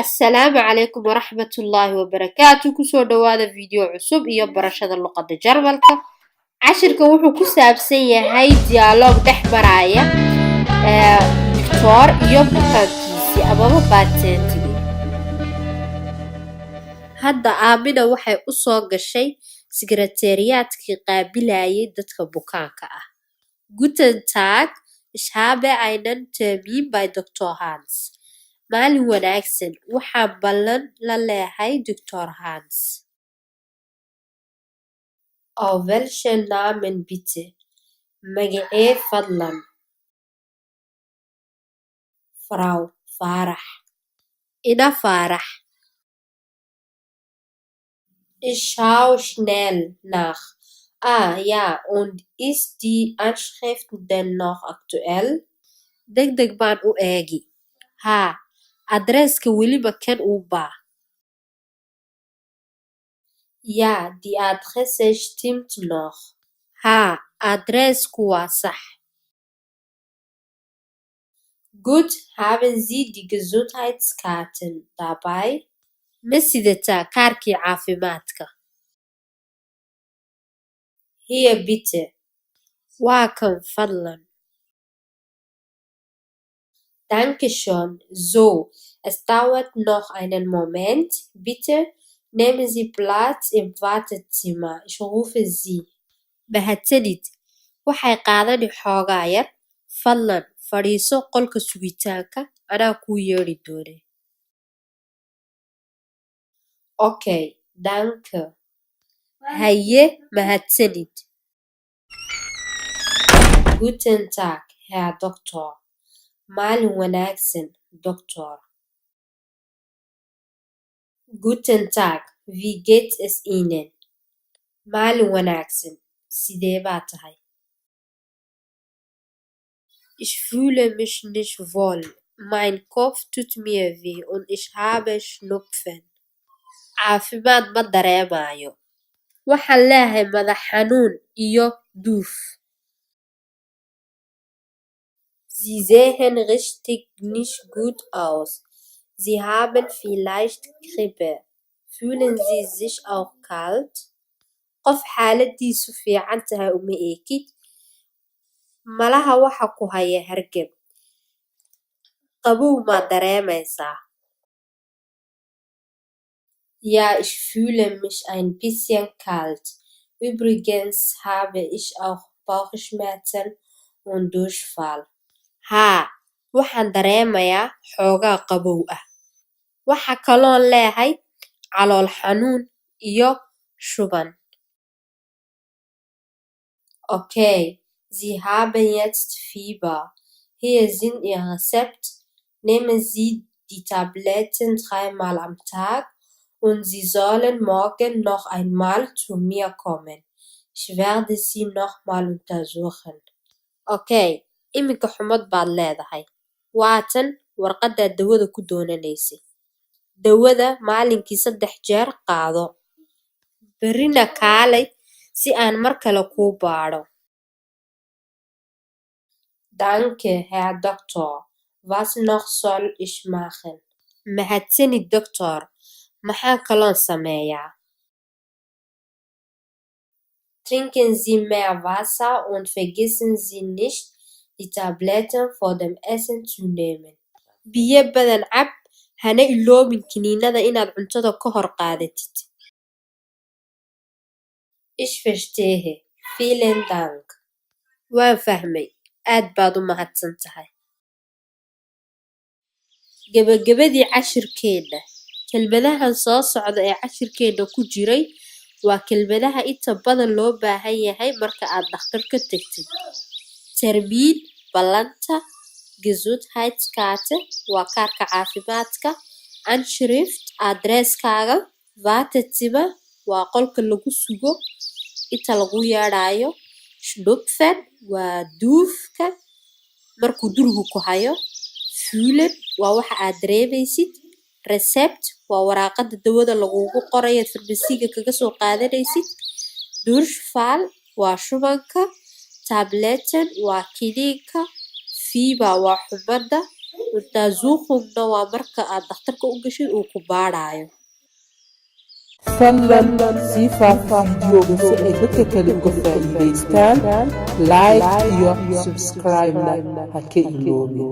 السلام عليكم ورحمة الله وبركاته كسو دوادا فيديو عصب إيا برشاد اللغة الجرمالكا عشركا وحو كسابسن يهي ديالوج دحمرايا دكتور إيا بوكانكيسي أماما باتنتي هادا آمنا waxay u soo gashay sekretariatkii qaabilayay dadka bukaanka ah. Guten Tag, ich habe einen Termin bei Dr. Hans. Maalin wanaagsan, waxaan ballan la leeyahay Dr. Hans. Auf welchen Namen bitte? Magacee fadlan. Frau Farah. Ina Farah. Ich schaue schnell nach. Ah ja, und ist die Anschrift denn noch aktuell? Degdeg baan u eegi. Haa, adreeska weliba kan uu baa. Ja, die Adresse stimmt noch. Haa, adreesku waa sax. Gut, haben Sie die Gesundheitskarten dabei? Ma sidataa kaarkii caafimaadka? Hier bitte. Waa kan fadlan. Dankeschön. So, es dauert noch einen Moment. Bitte nehmen Sie Platz im Wartezimmer. Ich rufe Sie. Mahadsanid. Waxay qaadani xoogaa yar. Fadlan, fadhiiso qolka sugitaanka. Anaa kuu yeeri doone. Okay, danke. Haye, mahadsanid. Guten Tag, Herr Doktor. Maalin wanaagsan, Doktor. Guten Tag, wie geht es Ihnen? Maalin wanaagsan, sidee baa tahay? Ich fühle mich nicht wohl. Mein Kopf tut mir weh und ich habe Schnupfen. Caafimaad ma dareemayo. Waxaan leeyahay madax xanuun iyo duuf. Sie sehen richtig nicht gut aus. Sie haben vielleicht Grippe. Fühlen Sie sich auch kalt? Qof xaaladiisu fiican tahay uma eekid. Malaha waxa ku haya hargab. Qabow ma dareemaysaa? Ja, ich fühle mich ein bisschen kalt. Übrigens habe ich auch Bauchschmerzen und Durchfall. Haa, waxaan dareemayaa xoogaa qabow ah. Waxa kaloon leeyahay calool xanuun iyo shuban. Okay, Sie haben jetzt Fieber. Hier sind Ihr Rezept. Nehmen Sie die Tabletten 3-mal am Tag und Sie sollen morgen noch einmal zu mir kommen. Ich werde Sie nochmal untersuchen. Okay, iminka xumad baad leedahay. Waatan warqadaad dawada ku doonanaysay. Dawada maalinkii 3 jeer qaado. Berrina kaalay si aan mar kale kuu baadho. Danke, Herr Doktor. Was noch soll ich machen? Mahadsanid, Doktor. Maxaan kaloon sameeyaa? Trinken Sie mehr Wasser und vergessen Sie nicht, die Tabletten vor dem Essen zu nehmen. Biyo badan cab, hana iloobin kiniinada inaad cuntada ka hor qaadatid. Ich verstehe. Vielen Dank. Waan fahmay. Aad baad u mahadsan tahay. Gabagabadii cashirkeena. Kelmadahan soo socda ee cashirkeena ku jiray waa kelmadaha inta badan loo baahan yahay marka aad dhakhtar ka tagtid. Termin, ballanta, Gesundheitskarte waa kaarka caafimaadka, Anschrift, adreeskaaga, Wartezimmer waa qolka lagu sugo inta lagu yeedhayo, Schnupfen waa duufka markuu durigu ku hayo, Fühlen waa waxa aad dareemaysid, Rezept waa waraaqada dawada lagugu qorayo farmasiga kaga soo qaadanaysid, Durchfall waa shubanka, Tabletten waa kiniinka, Fieber waa xumada, Untersuchungna waa marka aad dhakhtarka u gashid uu ku baarayo. fadlan sii faafi fiidiyowga si ay dadka kale uga faa'iidaystaan like iyo subscribe-na ha ka iloobin